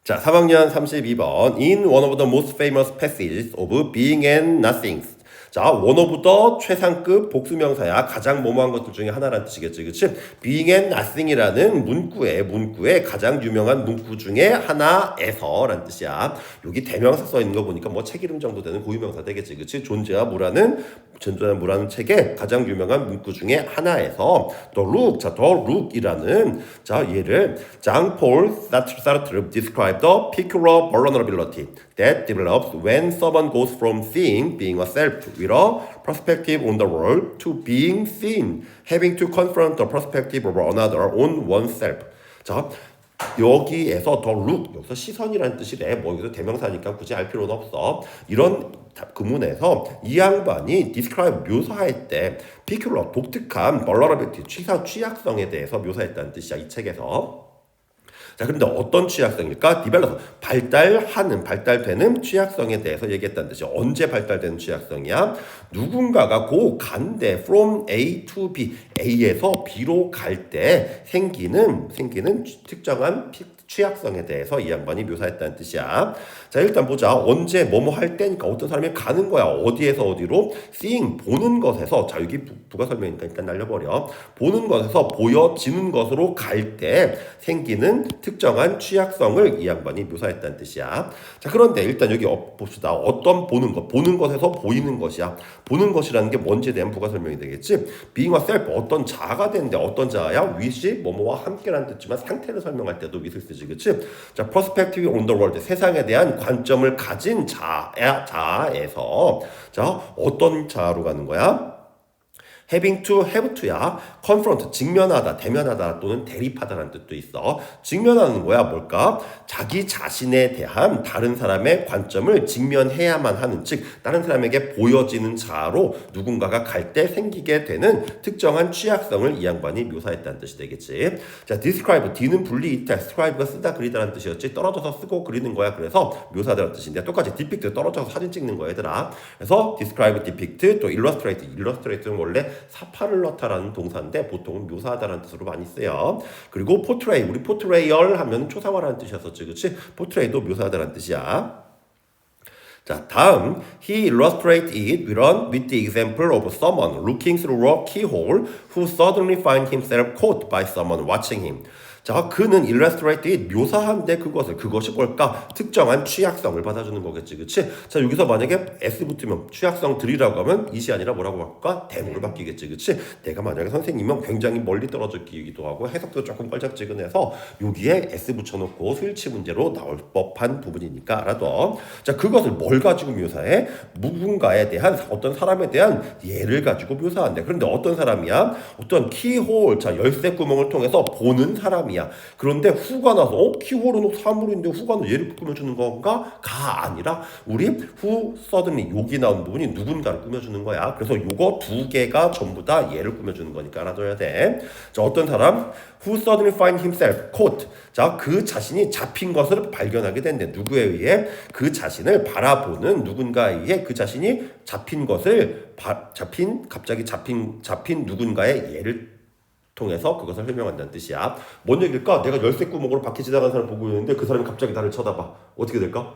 자, 3학년 32번. In one of the most famous passages of Being and Nothing. 자, one of the 최상급 복수명사야. 가장 뭐뭐한 것들 중에 하나라는 뜻이겠지. 그치? Being and Nothing이라는 문구의 가장 유명한 문구 중에 하나에서 라는 뜻이야. 여기 대명사 써 있는 거 보니까 뭐 책 이름 정도 되는 고유명사 되겠지. 그치? 존재와 무라는 책의 가장 유명한 문구 중에 하나에서 The Look이라는 자 얘를 장폴 사르트르 describe the peculiar vulnerability that develops when someone goes from being a self with a perspective on the world to being seen, having to confront the perspective of another on oneself. 자, 여기에서 더 look, 여기서 시선이라는 뜻이래. 뭐 여기서 대명사니까 굳이 알 필요는 없어. 이런 구문에서 이 양반이 describe 묘사할 때 peculiar 독특한 vulnerability 취약성에 대해서 묘사했다는 뜻이야. 이 책에서. 자, 그런데 어떤 취약성일까? 디벨롭, 발달되는 취약성에 대해서 얘기했다는 뜻이야. 언제 발달되는 취약성이야? 누군가가 간데 from A to B, A에서 B로 갈 때 생기는 특정한 취약성에 대해서 이 양반이 묘사했다는 뜻이야. 자, 일단 보자. 언제 뭐뭐 할 때니까 어떤 사람이 가는 거야. 어디에서 어디로? seeing, 보는 것에서. 자, 여기 부가 설명이니까 일단 날려버려. 보는 것에서 보여지는 것으로 갈 때 생기는 특정한 취약성을 이 양반이 묘사했다는 뜻이야. 자, 그런데 일단 여기 봅시다. 어떤 보는 것에서 보이는 것이야. 보는 것이라는 게 뭔지에 대한 부가 설명이 되겠지. being a self, 어떤 자아가 되는데 어떤 자아야? with이 뭐뭐와 함께라는 뜻이지만 상태를 설명할 때도 with을 쓰지, 그치? 자, perspective on the world, 세상에 대한 관점을 가진 자아에서 자, 어떤 자아로 가는 거야? having to, have to야. confront, 직면하다, 대면하다 또는 대립하다라는 뜻도 있어. 직면하는 거야 뭘까? 자기 자신에 대한 다른 사람의 관점을 직면해야만 하는, 즉 다른 사람에게 보여지는 자아로 누군가가 갈 때 생기게 되는 특정한 취약성을 이 양반이 묘사했다는 뜻이 되겠지. 자, describe, D는 분리 이탈, describe가 쓰다 그리다라는 뜻이었지. 떨어져서 쓰고 그리는 거야. 그래서 묘사다라는 뜻인데 똑같이 depict, 떨어져서 사진 찍는 거야 얘들아. 그래서 describe, depict, 또 illustrate는 원래 사파를 넣다라는 동사인데 보통은 묘사하다라는 뜻으로 많이 쓰여. 그리고 portray, 우리 portrayal 하면 초상화라는 뜻이었었지, 그렇지? portray도 묘사하다라는 뜻이야. 자, 다음 he illustrates it with the example of someone looking through a keyhole who suddenly finds himself caught by someone watching him. 자, 그는 illustrate it, 묘사한데 그것이 뭘까? 특정한 취약성을 받아주는 거겠지, 그치? 자, 여기서 만약에 S 붙으면 취약성들이라고 하면 이시 아니라 뭐라고 바꿀까? 대모를 바뀌겠지, 그치? 내가 만약에 선생님이면 굉장히 멀리 떨어져 끼기도 하고 해석도 조금 껄쩍지근해서 여기에 S 붙여놓고 수일치 문제로 나올 법한 부분이니까 알아둬. 자, 그것을 뭘 가지고 묘사해? 누군가에 대한, 어떤 사람에 대한 예를 가지고 묘사한대. 그런데 어떤 사람이야? 어떤 키홀, 자, 열쇠 구멍을 통해서 보는 사람이 그런데 후가 나서 키홀은 사물인데 후가 나서 얘를 꾸며주는 건가? 가 아니라 우리 후 서든리 여기 나온 부분이 누군가를 꾸며주는 거야. 그래서 요거 두 개가 전부 다 얘를 꾸며주는 거니까 알아둬야 돼. 자, 어떤 사람? Who suddenly find himself caught. 자, 그 자신이 잡힌 것을 발견하게 된대. 누구에 의해? 그 자신을 바라보는 누군가에 의해 그 자신이 잡힌 것을 갑자기 잡힌 누군가의 예를 통해서 그것을 설명한다는 뜻이야. 뭔 얘기일까? 내가 열쇠 구멍으로 밖에 지나가는 사람을 보고 있는데 그 사람이 갑자기 나를 쳐다봐. 어떻게 될까?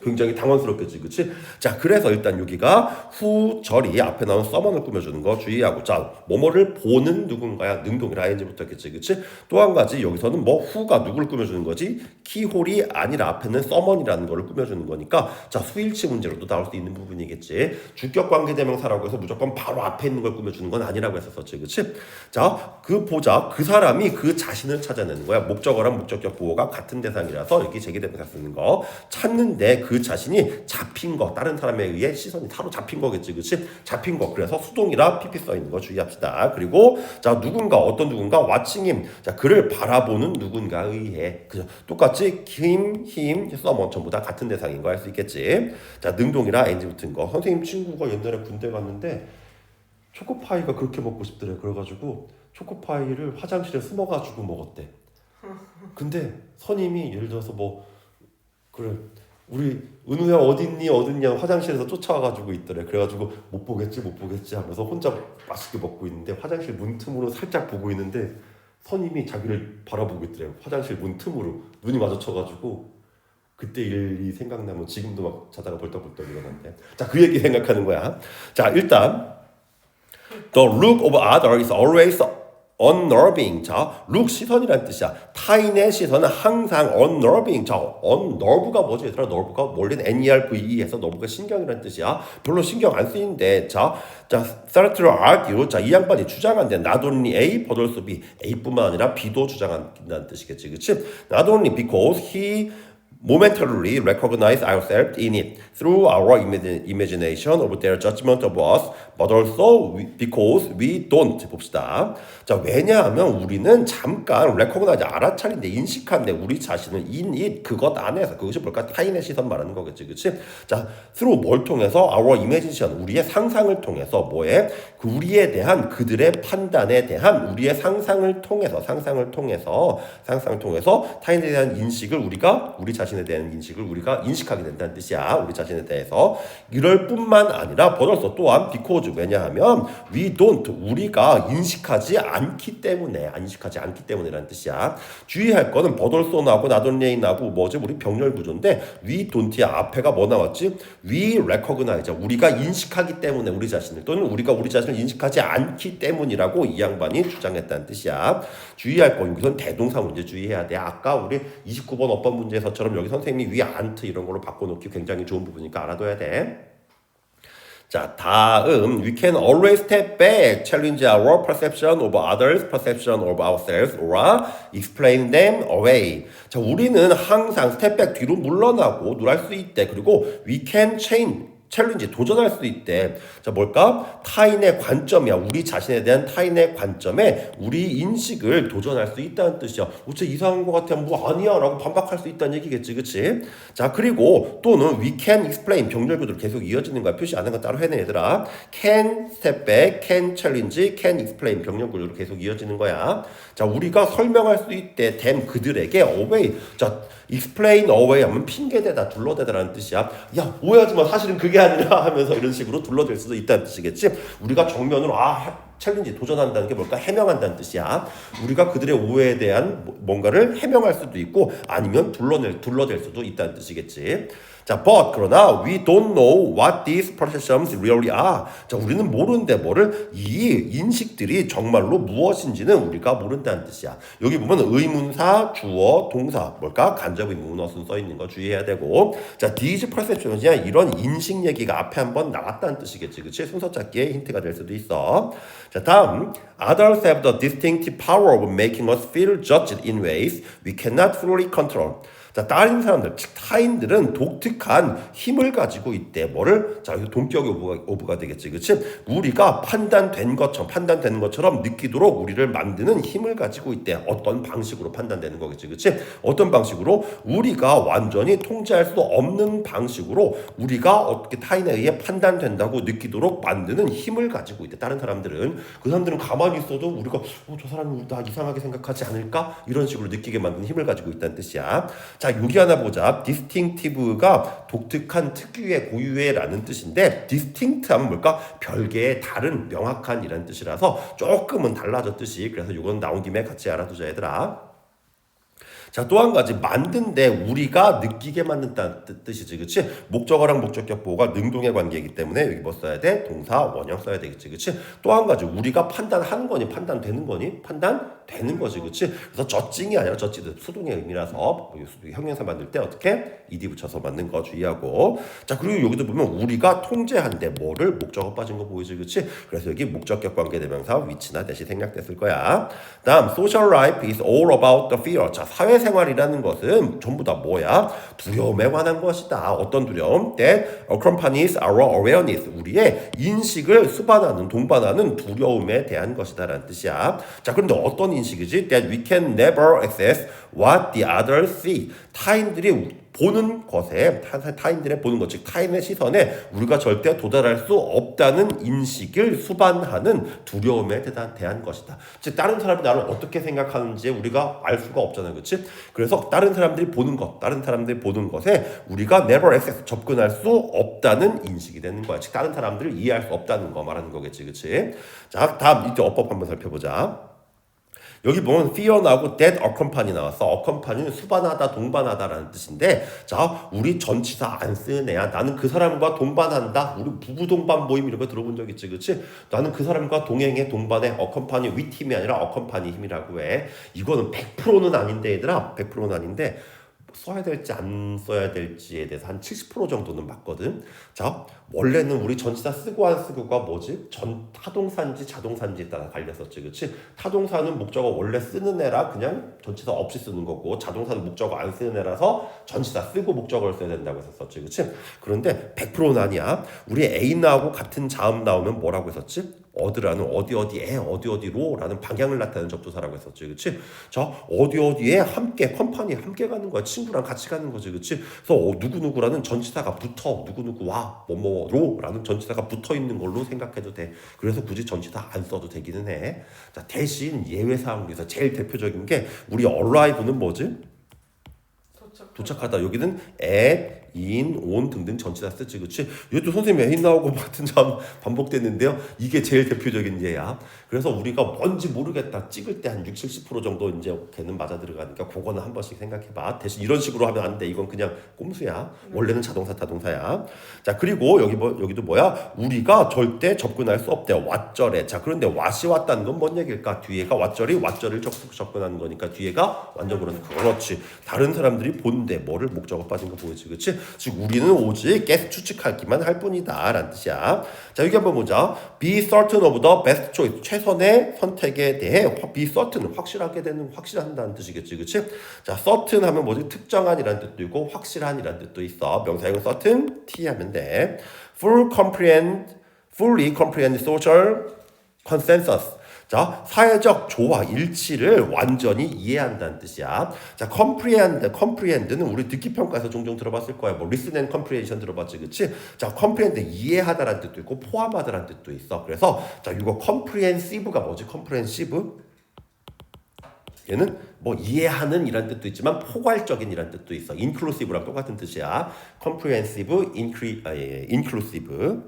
굉장히 당황스럽겠지, 그치? 자, 그래서 일단 여기가 후절이 앞에 나온 서먼을 꾸며주는 거 주의하고. 자, 뭐뭐를 보는 누군가야. 능동이라 ing부터 했겠지, 그치? 또 한 가지 여기서는 뭐 후가 누구를 꾸며주는 거지? 키홀이 아니라 앞에는 서먼이라는 거를 꾸며주는 거니까 자, 수일치 문제로도 나올 수 있는 부분이겠지. 주격 관계대명사라고 해서 무조건 바로 앞에 있는 걸 꾸며주는 건 아니라고 했었지, 그치? 자, 그 사람이 그 자신을 찾아내는 거야. 목적어랑 목적격 보호가 같은 대상이라서 여기 제기대명사 쓰는 거 찾는데 그 자신이 잡힌 거, 다른 사람에 의해 시선이 사로잡힌 거겠지, 그치? 잡힌 거. 그래서 수동이라 PP 써있는 거 주의합시다. 그리고 자, 어떤 누군가 watching him. 자, 그를 바라보는 누군가에 의해. 그죠? 똑같이 him, someone 전부 다 같은 대상인 거 알 수 있겠지. 자, 능동이라 ing 붙은 거. 선생님 친구가 옛날에 군대 갔는데 초코파이가 그렇게 먹고 싶더래. 그래가지고 초코파이를 화장실에 숨어가지고 먹었대. 근데 선임이 예를 들어서 그래, 우리 은우야 어딨냐 화장실에서 쫓아와가지고 있더래. 그래가지고 못 보겠지 하면서 혼자 맛있게 먹고 있는데 화장실 문틈으로 살짝 보고 있는데 선임이 자기를 바라보고 있더래요. 화장실 문 틈으로 눈이 마주쳐가지고 그때 일이 생각나면 지금도 막 자다가 벌떡벌떡 일어난대. 자, 그 얘기 생각하는 거야. 자, 일단 The look of other is always unnerving. 자, look 시선이란 뜻이야. 타인의 시선은 항상 unnerving. 자, unnerve가 뭐지? 얘들아, nerve가 원래는 nerve에서 nerve가 신경이란 뜻이야. 별로 신경 안 쓰이는데, 자, start to argue. 자, 이 양반이 주장한대. Not only A, but also B. A뿐만 아니라 B도 주장한다는 뜻이겠지, 그렇지? Not only because he momentarily recognize ourselves in it through our imagination of their judgment of us, but also because we don't. 봅시다. 자, 왜냐하면 우리는 잠깐 recognize, 알아차린데, 인식한데 우리 자신을 in it, 그것 안에서, 그것이 뭘까? 타인의 시선 말하는 거겠지, 그치? 자, through 뭘 통해서? our imagination, 우리의 상상을 통해서, 뭐에? 그 우리에 대한 그들의 판단에 대한 우리의 상상을 통해서 타인에 대한 인식을 우리 자신에 대한 인식을 우리가 인식하게 된다는 뜻이야. 우리 자신에 대해서. 이럴 뿐만 아니라 벌써 또한 because, 왜냐하면 we don't, 우리가 인식하지 않기 때문에라는 뜻이야. 주의할 거는 버덜소 나고 나돈레이 나고 뭐지? 우리 병렬 구조인데 we don't의 앞에가 뭐 나왔지? we recognize, 우리가 인식하기 때문에 우리 자신을, 또는 우리가 우리 자신을 인식하지 않기 때문이라고 이 양반이 주장했다는 뜻이야. 주의할 거, 여기선 대동사 문제 주의해야 돼. 아까 우리 29번 어법 문제에서처럼 여기 선생님이 we aren't 이런 걸로 바꿔놓기 굉장히 좋은 부분이니까 알아둬야 돼. 자, 다음 we can always step back, challenge our perception of others, perception of ourselves, or explain them away. 자, 우리는 항상 step back, 뒤로 물러나고 놀랄 수 있대. 그리고 we can change, 챌린지, 도전할 수 있대. 자, 뭘까? 타인의 관점이야. 우리 자신에 대한 타인의 관점에 우리 인식을 도전할 수 있다는 뜻이야. 어째 이상한 것 같아. 뭐 아니야 라고 반박할 수 있다는 얘기겠지, 그치? 자, 그리고 또는 we can explain, 병렬구도로 계속 이어지는 거야. 표시 안 한 거 따로 해내, 얘들아. can step back, can challenge, can explain, 병렬구도로 계속 이어지는 거야. 자, 우리가 설명할 수 있대. them, 그들에게 away. 자, explain away 하면 핑계대다, 둘러대다라는 뜻이야. 야, 오해하지 마. 사실은 그게 아니라 하면서 이런 식으로 둘러댈 수도 있다는 뜻이겠지. 우리가 정면으로 챌린지, 도전한다는 게 뭘까? 해명한다는 뜻이야. 우리가 그들의 오해에 대한 뭔가를 해명할 수도 있고 아니면 둘러댈 수도 있다는 뜻이겠지. 자, but 그러나 we don't know what these perceptions really are. 자, 우리는 모르는데 뭐를? 이 인식들이 정말로 무엇인지는 우리가 모른다는 뜻이야. 여기 보면 의문사, 주어, 동사, 뭘까? 간접 의문어순 써 있는 거 주의해야 되고. 자, these perceptions이야, 이런 인식 얘기가 앞에 한번 나왔다는 뜻이겠지, 그렇지? 순서 찾기에 힌트가 될 수도 있어. 자, 다음 others have the distinctive power of making us feel judged in ways we cannot fully control. 자, 다른 사람들, 즉 타인들은 독특한 힘을 가지고 있대. 뭐를? 자, 이거 동격 오브가 되겠지, 그렇지? 우리가 판단되는 것처럼 느끼도록 우리를 만드는 힘을 가지고 있대. 어떤 방식으로 판단되는 거겠지, 그렇지? 어떤 방식으로? 우리가 완전히 통제할 수 없는 방식으로 우리가 어떻게 타인에 의해 판단된다고 느끼도록 만드는 힘을 가지고 있대. 다른 사람들은, 그 사람들은 가만히 있어도 우리가 저 사람이 나 이상하게 생각하지 않을까? 이런 식으로 느끼게 만드는 힘을 가지고 있다는 뜻이야. 자, 여기 하나 보자. distinctive가 독특한, 특유의, 고유의 라는 뜻인데 distinct 하면 뭘까? 별개의, 다른, 명확한 이라는 뜻이라서 조금은 달라졌듯이, 그래서 이건 나온 김에 같이 알아두자, 얘들아. 자, 또 한 가지, 만든데 우리가 느끼게 만든다는 뜻이지, 그치? 목적어랑 목적격 보호가 능동의 관계이기 때문에 여기 뭐 써야 돼? 동사, 원형 써야 되겠지, 그치? 또 한 가지, 우리가 판단하는 거니 판단되는 거니? 판단되는 거지, 그치? 그래서 저찡이 아니라 저찌드, 수동의 의미라서 형용사 만들 때 어떻게? ed 붙여서 만든 거 주의하고. 자, 그리고 여기도 보면 우리가 통제한데 뭐를? 목적어 빠진 거 보이지, 그치? 그래서 여기 목적격 관계대명사 위치나 대시 생략됐을 거야. 다음 social life is all about the fear. 자, 사회생활이라는 것은 전부 다 뭐야? 두려움에 관한 것이다. 어떤 두려움? That accompanies our awareness. 우리의 인식을 동반하는 두려움에 대한 것이다 라는 뜻이야. 자, 그런데 어떤 인식이지? That we can never access what the others see. 타인들이 보는 것에, 타인들의 보는 것, 즉 타인의 시선에 우리가 절대 도달할 수 없다는 인식을 수반하는 두려움에 대한 것이다. 즉 다른 사람이 나를 어떻게 생각하는지 우리가 알 수가 없잖아요, 그렇지? 그래서 다른 사람들이 보는 것에 우리가 never access, 접근할 수 없다는 인식이 되는 거야. 즉 다른 사람들을 이해할 수 없다는 거 말하는 거겠지, 그렇지? 자, 다음 이제 어법 한번 살펴보자. 여기 보면 fear 나오고 that accompany 나왔어. accompany는 수반하다, 동반하다라는 뜻인데, 자, 우리 전치사 안 쓰는 애야. 나는 그 사람과 동반한다. 우리 부부 동반 모임 이런 거 들어본 적 있지, 그렇지? 나는 그 사람과 동행해, 동반해. accompany with 힘이 아니라 accompany 힘이라고 해. 이거는 100%는 아닌데, 얘들아, 100%는 아닌데. 써야 될지 안 써야 될지에 대해서 한 70% 정도는 맞거든. 자, 원래는 우리 전치사 쓰고 안 쓰고가 뭐지? 타동사인지 자동사인지에 따라 갈렸었지, 그렇지? 타동사는 목적어 원래 쓰는 애라 그냥 전치사 없이 쓰는 거고, 자동사는 목적어 안 쓰는 애라서 전치사 쓰고 목적어를 써야 된다고 했었지, 그렇지? 그런데 100%는 아니야. 우리 애인하고 같은 자음 나오면 뭐라고 했었지? 어디라는 어디에 어디로라는 방향을 나타내는 접두사라고 했었지, 그렇지? 자, 어디에 함께 컴퍼니 함께 가는 거야. 친구랑 같이 가는 거지, 그렇지? 그래서 누구누구라는 전치사가 붙어, 누구누구와 뭐뭐로라는 전치사가 붙어 있는 걸로 생각해도 돼. 그래서 굳이 전치사 안 써도 되기는 해. 자, 대신 예외 사항에서 제일 대표적인 게 우리 arrive는 뭐지? 도착하다. 여기는 at, in, on 등등 전치사 쓰지, 그렇지? 이것도 선생님 at 나오고 같은 점 반복됐는데요. 이게 제일 대표적인 예야. 그래서 우리가 뭔지 모르겠다 찍을 때 한 60-70% 정도 이제 걔는 맞아 들어가니까 그거는 한 번씩 생각해봐. 대신 이런 식으로 하면 안 돼. 이건 그냥 꼼수야. 원래는 자동사 타동사야. 자, 그리고 여기도 뭐야? 우리가 절대 접근할 수 없대. 왓절에. 자, 그런데 왓이 왔다는 건 뭔 얘기일까? 뒤에가 왓절을 접근하는 거니까 뒤에가 완전 그렇지. 다른 사람들이 본데 뭐를 목적어 빠진 거 보이지, 그렇지? 즉 우리는 오직 계속 추측하기만 할 뿐이다 라는 뜻이야. 자, 여기 한번 보자. Be certain of the best choice. 최선의 선택에 대해 be certain, 확실한다는 뜻이겠지, 그렇지? 자, certain 하면 뭐지? 특정한이라는 뜻도 있고 확실한이라는 뜻도 있어. 명사형은 certain, T 하면 돼. fully comprehend social consensus. 자, 사회적 조화, 일치를 완전히 이해한다는 뜻이야. 자, comprehend는 우리 듣기 평가에서 종종 들어봤을 거야. 뭐 listen and comprehension 들어봤지, 그렇지? 자, comprehend 이해하다라는 뜻도 있고 포함하다라는 뜻도 있어. 그래서 자, 이거 comprehensive가 뭐지? comprehensive? 얘는 뭐 이해하는 이란 뜻도 있지만 포괄적인 이란 뜻도 있어. inclusive랑 똑같은 뜻이야. comprehensive, inclusive.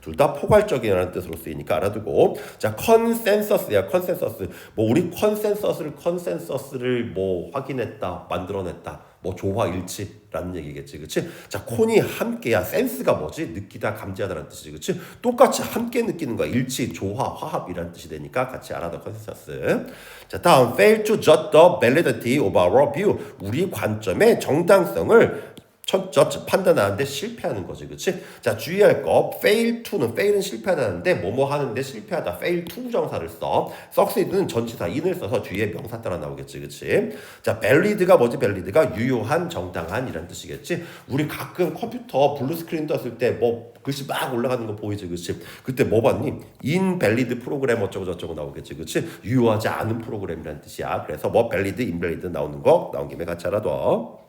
둘 다 포괄적이라는 뜻으로 쓰이니까 알아두고. 자, 컨센서스야. 컨센서스. 뭐 우리 컨센서스를 뭐 확인했다, 만들어냈다, 뭐 조화 일치라는 얘기겠지, 그렇지? 자, 콘이 함께야. 센스가 뭐지? 느끼다, 감지하다라는 뜻이지, 그렇지? 똑같이 함께 느끼는 거야. 일치, 조화, 화합이라는 뜻이 되니까 같이 알아둬. 컨센서스. 자, 다음 fail to judge the validity of our view. 우리 관점의 정당성을 판단하는데 실패하는 거지, 그렇지? 자, 주의할 거 fail to는 실패하다는데 뭐뭐 하는데 실패하다. fail to 정사를 써. succeed는 전치사 in을 써서 뒤에 명사 따라 나오겠지, 그렇지? 자, valid가 뭐지? valid가 유효한, 정당한 이란 뜻이겠지? 우리 가끔 컴퓨터 블루 스크린 떴을 때 뭐 글씨 막 올라가는 거 보이지, 그렇지? 그때 뭐 봤니? invalid 프로그램 어쩌고 저쩌고 나오겠지, 그렇지? 유효하지 않은 프로그램이란 뜻이야. 그래서 뭐 valid, invalid 나온 김에 같이 알아둬.